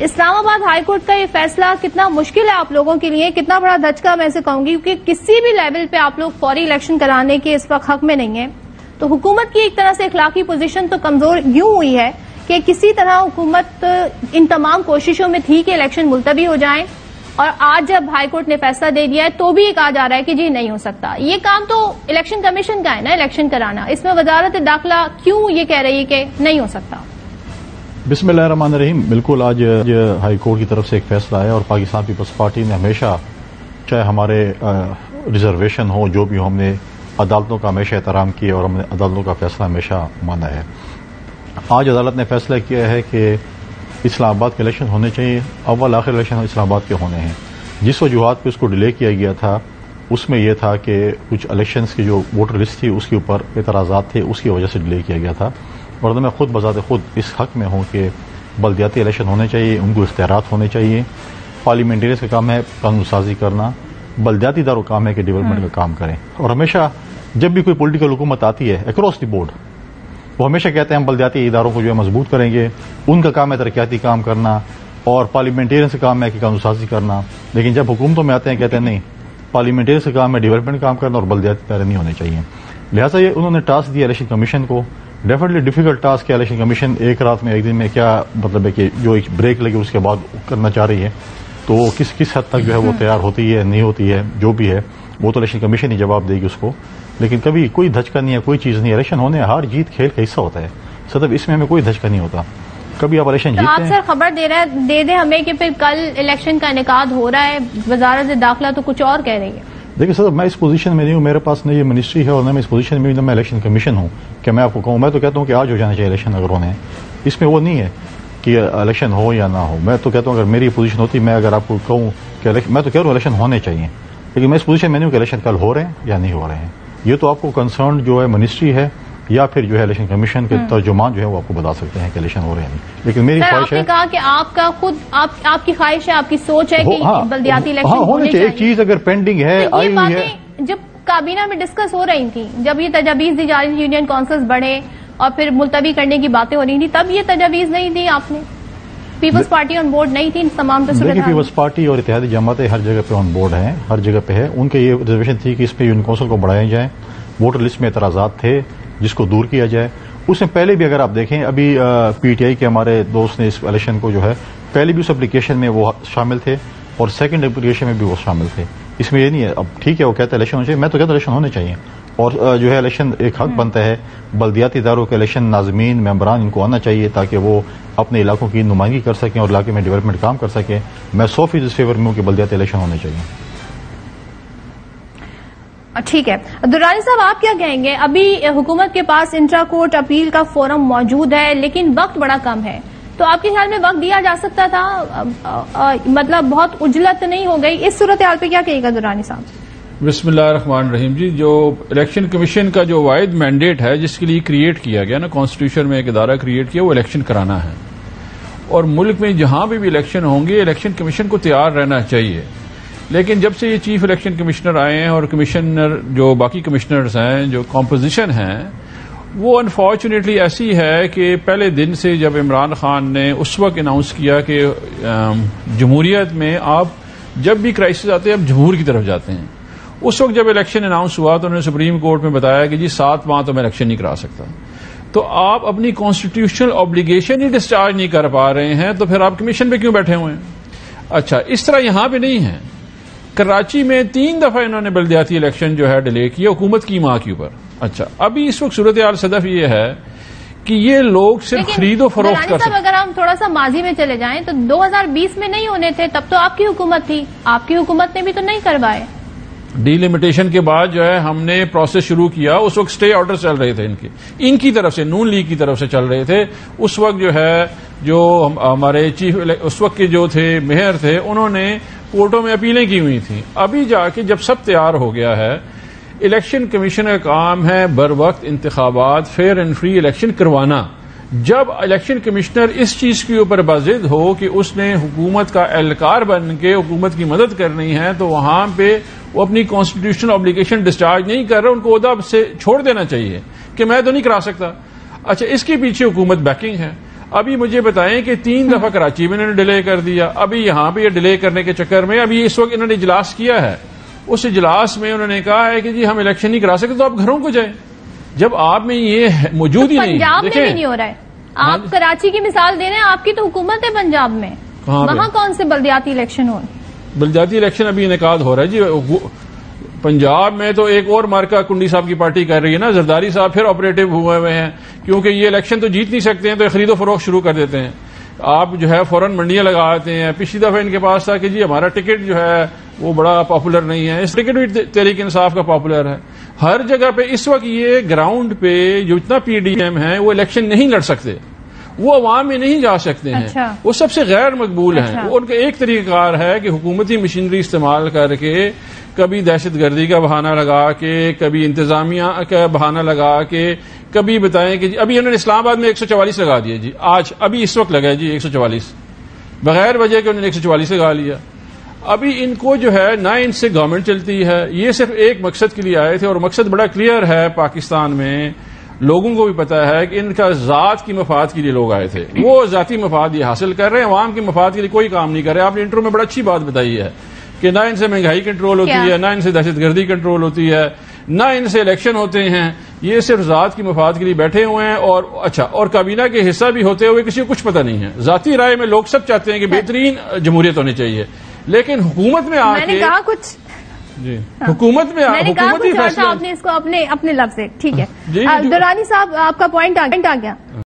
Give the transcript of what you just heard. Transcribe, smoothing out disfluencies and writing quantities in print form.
اسلام آباد high court کا یہ فیصلہ کتنا مشکل ہے آپ لوگوں کے لیے, کتنا بڑا دھچکا میں اسے کہوں گی, کیونکہ کسی بھی لیول پہ آپ لوگ فوری الیکشن کرانے کے اس وقت حق میں نہیں ہیں. تو حکومت کی ایک طرح سے اخلاقی پوزیشن تو کمزور یوں ہوئی ہے کہ کسی طرح حکومت ان تمام کوششوں میں تھی کہ الیکشن ملتوی ہو جائیں, اور آج جب ہائی کورٹ نے فیصلہ دے دیا ہے تو بھی یہ کہا جا رہا ہے کہ جی نہیں ہو سکتا. یہ کام تو الیکشن کمیشن کا ہے نا, الیکشن کرانا. اس میں وزارت داخلہ کیوں یہ کہہ رہی ہے کہ نہیں ہو سکتا؟ بسم اللہ الرحمن الرحیم. بالکل آج ہائی کورٹ کی طرف سے ایک فیصلہ آیا, اور پاکستان پیپلز پارٹی نے ہمیشہ, چاہے ہمارے ریزرویشن ہو جو بھی ہو, ہم نے عدالتوں کا ہمیشہ احترام کیا اور ہم نے عدالتوں کا فیصلہ ہمیشہ مانا ہے. آج عدالت نے فیصلہ کیا ہے کہ اسلام آباد کے الیکشن ہونے چاہیے. اول آخر الیکشن اسلام آباد کے ہونے ہیں. جس وجوہات پہ اس کو ڈیلے کیا گیا تھا اس میں یہ تھا کہ کچھ الیکشنز کی جو ووٹر لسٹ تھی اس کے اوپر اعتراضات تھے, اس کی وجہ سے ڈیلے کیا گیا تھا. اور میں خود بذات خود اس حق میں ہوں کہ بلدیاتی الیکشن ہونے چاہیے, ان کو اختیارات ہونے چاہیے. پارلیمنٹریز کا کام ہے قانون سازی کرنا, بلدیاتی اداروں کا کام ہے کہ ڈیولپمنٹ کا کام کریں. اور ہمیشہ جب بھی کوئی پولیٹیکل حکومت آتی ہے اکراس دی بورڈ, وہ ہمیشہ کہتے ہیں ہم بلدیاتی اداروں کو جو ہے مضبوط کریں گے, ان کا کام ہے ترقیاتی کام کرنا, اور پارلیمنٹیرین کا کام ہے کہ قانون سازی کرنا. لیکن جب حکومتوں میں آتے ہیں کہتے ہیں نہیں, پارلیمنٹیرین کا کام ہے ڈیولپمنٹ کام کرنا, اور بلدیاتی ادارے نہیں ہونے چاہیے. لہٰذا یہ انہوں نے ٹاسک دیا الیکشن کمیشن کو. ڈیفینیٹلی ڈیفیکلٹ ٹاسک ہے. الیکشن کمیشن ایک رات میں, ایک دن میں کیا مطلب ہے کہ جو ایک بریک لگے اس کے بعد کرنا چاہ رہی ہے, تو وہ کس حد تک جو ہے وہ تیار ہوتی ہے نہیں ہوتی ہے, جو بھی ہے وہ تو الیکشن کمیشن ہی جواب دے گی اس کو. لیکن کبھی کوئی دھچکا نہیں ہے, کوئی چیز نہیں ہے. الیکشن ہونے ہار جیت کھیل کا حصہ ہوتا ہے صدف, اس میں ہمیں کوئی دھچکا نہیں ہوتا. کبھی آپ الیکشن جیتتے ہیں. آپ سر خبر دے دیں ہمیں کہ پھر کل الیکشن کا انعقاد ہو رہا ہے, وزارت داخلہ تو کچھ اور کہہ رہی ہے. دیکھیے صدف, میں اس پوزیشن میں نہیں ہوں, میرے پاس نہ یہ منسٹری ہے اور نہ میں اس پوزیشن میں میں الیکشن کمیشن ہوں کہ میں آپ کو کہوں. میں تو کہتا ہوں کہ آج ہو جانا چاہیے الیکشن اگر ہونے ہیں. اس میں وہ نہیں ہے کہ الیکشن ہو یا نہ ہو. میں تو کہتا ہوں اگر میری پوزیشن ہوتی, میں اگر آپ کو کہوں کہ میں تو کہہ رہا ہوں الیکشن ہونے چاہیے, لیکن میں اس پوزیشن میں نہیں ہوں کہ الیکشن کل ہو رہے ہیں یا نہیں ہو رہے ہیں. یہ تو آپ کو کنسرن جو ہے منسٹری ہے یا پھر جو ہے الیکشن کمیشن کے ترجمان جو ہے وہ آپ کو بتا سکتے ہیں کہ الیکشن ہو رہے ہیں. لیکن میری خواہش ہے, کہا کہ آپ کا خود آپ کی خواہش ہے, آپ کی سوچ ہے کہ بلدیاتی الیکشن ہونے چاہیے. ایک چیز اگر پینڈنگ ہے, آئی ہوئی ہے, جب کابینہ میں ڈسکس ہو رہی تھی, جب یہ تجاویز دی جا رہی تھی, یونین کونسلز بڑھے اور پھر ملتوی کرنے کی باتیں ہو رہی تھیں, تب یہ تجاویز نہیں دی آپ نے. پیپلز پارٹی آن بورڈ نہیں تھی ان تمام تصورات. پیپلز پارٹی اور اتحادی جماعتیں ہر جگہ پہ آن بورڈ ہیں, ہر جگہ پہ ہے. ان کے یہ ریزرویشن تھی کہ اس پہ یونین کونسل کو بڑھایا جائے. ووٹر لسٹ میں اعتراضات تھے جس کو دور کیا جائے. اس میں پہلے بھی اگر آپ دیکھیں, ابھی پی ٹی آئی کے ہمارے دوست نے اس الیکشن کو جو ہے پہلے بھی اس اپلیکیشن میں وہ شامل تھے اور سیکنڈ اپلیکیشن میں بھی وہ شامل تھے. اس میں یہ نہیں ہے. اب ٹھیک ہے وہ کہتے ہیں الیکشن ہونا چاہیے, میں تو کہتا ہوں الیکشن ہونے چاہیے. اور جو ہے الیکشن ایک حق بنتا ہے, بلدیاتی اداروں کے الیکشن ناظمین ممبران ان کو آنا چاہیے تاکہ وہ اپنے علاقوں کی نمائندگی کر سکیں اور علاقے میں ڈیولپمنٹ کام کر سکیں. میں 100% اس فیور میں ہوں کہ بلدیاتی الیکشن ہونے چاہیے. ٹھیک ہے درانی صاحب, آپ کیا کہیں گے؟ ابھی حکومت کے پاس انٹرا کورٹ اپیل کا فورم موجود ہے لیکن وقت بڑا کم ہے, تو آپ کے خیال میں وقت دیا جا سکتا تھا؟ مطلب بہت عجلت نہیں ہو گئی؟ اس صورتحال پہ کیا کہے گا درانی صاحب؟ بسم اللہ الرحمن الرحیم. جی, جو الیکشن کمیشن کا جو واحد مینڈیٹ ہے جس کے لیے کریٹ کیا گیا نا, کانسٹیٹیوشن میں ایک ادارہ کریٹ کیا, وہ الیکشن کرانا ہے. اور ملک میں جہاں بھی الیکشن ہوں گے الیکشن کمیشن کو تیار رہنا چاہیے. لیکن جب سے یہ چیف الیکشن کمشنر آئے ہیں اور کمشنر جو باقی کمشنرز ہیں, جو کمپوزیشن ہیں وہ انفارچونیٹلی ایسی ہے کہ پہلے دن سے جب عمران خان نے اس وقت اناؤنس کیا کہ جمہوریت میں آپ جب بھی کرائسس آتے ہیں آپ جمہور کی طرف جاتے ہیں, اس وقت جب الیکشن اناؤنس ہوا تو انہوں نے سپریم کورٹ میں بتایا کہ جی 7 ماہ تو میں الیکشن نہیں کرا سکتا. تو آپ اپنی کانسٹیٹیوشنل آبلیگیشن ہی ڈسچارج نہیں کر پا رہے ہیں, تو پھر آپ کمیشن پہ کیوں بیٹھے ہوئے ہیں؟ اچھا, اس طرح یہاں پہ نہیں ہے. کراچی میں 3 دفعہ انہوں نے بلدیاتی الیکشن جو ہے ڈیلے کیا حکومت کی ماں کے اوپر. اچھا, ابھی اس وقت صورتحال صدف یہ ہے کہ یہ لوگ صرف خرید و فروخت کر سکتے ہیں. اگر ہم تھوڑا سا ماضی میں چلے جائیں تو 2020 میں نہیں ہونے تھے, تب تو آپ کی حکومت تھی, آپ کی حکومت نے بھی تو نہیں کروائے. ڈی لمیٹیشن کے بعد جو ہے ہم نے پروسیس شروع کیا, اس وقت اسٹے آرڈر چل رہے تھے ان کی طرف سے, نون لیگ کی طرف سے چل رہے تھے. اس وقت جو ہے جو ہمارے چیف اس وقت کے جو تھے میئر تھے انہوں نے کورٹوں میں اپیلیں کی ہوئی تھیں. ابھی جا کے جب سب تیار ہو گیا ہے, الیکشن کمیشن کا کام ہے بر وقت انتخابات فیئر اینڈ فری الیکشن کروانا. جب الیکشن کمشنر اس چیز کے اوپر باضد ہو کہ اس نے حکومت کا اہلکار بن کے حکومت کی مدد کرنی ہے, تو وہاں پہ وہ اپنی کانسٹیٹیوشنل آبلیگیشن ڈسچارج نہیں کر رہے, ان کو عہدہ سے چھوڑ دینا چاہیے کہ میں تو نہیں کرا سکتا. اچھا, اس کے پیچھے حکومت بیکنگ ہے. ابھی مجھے بتائیں کہ 3 دفعہ کراچی میں انہوں نے ڈیلے کر دیا، ابھی یہاں پہ یہ ڈیلے کرنے کے چکر میں ابھی اس وقت انہوں نے اجلاس کیا ہے، اس اجلاس میں انہوں نے کہا ہے کہ جی ہم الیکشن نہیں کرا سکتے تو آپ گھروں کو جائیں، جب آپ میں یہ موجود ہی نہیں۔ پنجاب میں بھی نہیں ہو رہا ہے، آپ کراچی کی مثال دے رہے ہیں، آپ کی تو حکومت ہے پنجاب میں، وہاں کون سے بلدیاتی الیکشن ہو رہے ہیں؟ بلدیاتی الیکشن ابھی انعقاد ہو رہا ہے جی، پنجاب میں تو ایک اور مارکا کنڈی صاحب کی پارٹی کر رہی ہے نا، زرداری صاحب پھر آپریٹو ہوئے ہیں، کیونکہ یہ الیکشن تو جیت نہیں سکتے ہیں تو خرید و فروخت شروع کر دیتے ہیں، آپ جو ہے فوراً منڈیاں لگاتے ہیں۔ پچھلی دفعہ ان کے پاس تھا کہ جی ہمارا ٹکٹ جو ہے وہ بڑا پاپولر نہیں ہے، اس ٹکٹ بھی تحریک انصاف کا پاپولر ہے۔ ہر جگہ پہ اس وقت یہ گراؤنڈ پہ جو اتنا پی ڈی ایم ہے وہ الیکشن نہیں لڑ سکتے، وہ عوام میں نہیں جا سکتے ہیں، وہ سب سے غیر مقبول ہیں۔ ان کا ایک طریقہ کار ہے کہ حکومتی مشینری استعمال کر کے کبھی دہشت گردی کا بہانہ لگا کے، کبھی انتظامیہ کا بہانہ لگا کے، کبھی بتائیں کہ جی ابھی انہوں نے اسلام آباد میں 144 لگا دیا جی، آج ابھی اس وقت لگا ہے جی 144، بغیر وجہ کہ انہوں نے 144 لگا لیا۔ ابھی ان کو جو ہے نہ ان سے گورنمنٹ چلتی ہے، یہ صرف ایک مقصد کے لیے آئے تھے اور مقصد بڑا کلیئر ہے پاکستان میں، لوگوں کو بھی پتا ہے کہ ان کا ذات کی مفاد کے لیے لوگ آئے تھے، وہ ذاتی مفاد یہ حاصل کر رہے ہیں، عوام کے مفاد کے لیے کوئی کام نہیں کر رہے۔ آپ نے انٹرو میں بڑا اچھی بات بتائی ہے کہ نہ ان سے مہنگائی کنٹرول ہوتی ہے، نہ ان سے دہشت گردی کنٹرول ہوتی ہے، نہ ان سے الیکشن ہوتے ہیں، یہ صرف ذات کی مفاد کے لیے بیٹھے ہوئے ہیں۔ اور اچھا، اور کابینہ کے حصہ بھی ہوتے ہوئے کسی کو کچھ پتہ نہیں ہے۔ ذاتی رائے میں لوگ سب چاہتے ہیں کہ بہترین جمہوریت ہونی چاہیے، لیکن حکومت میں آ کے، میں نے کہا کچھ جی حکومت میں آپ نے اس کو اپنے لفظ، ٹھیک ہے، درانی صاحب آپ کا پوائنٹ آ گیا۔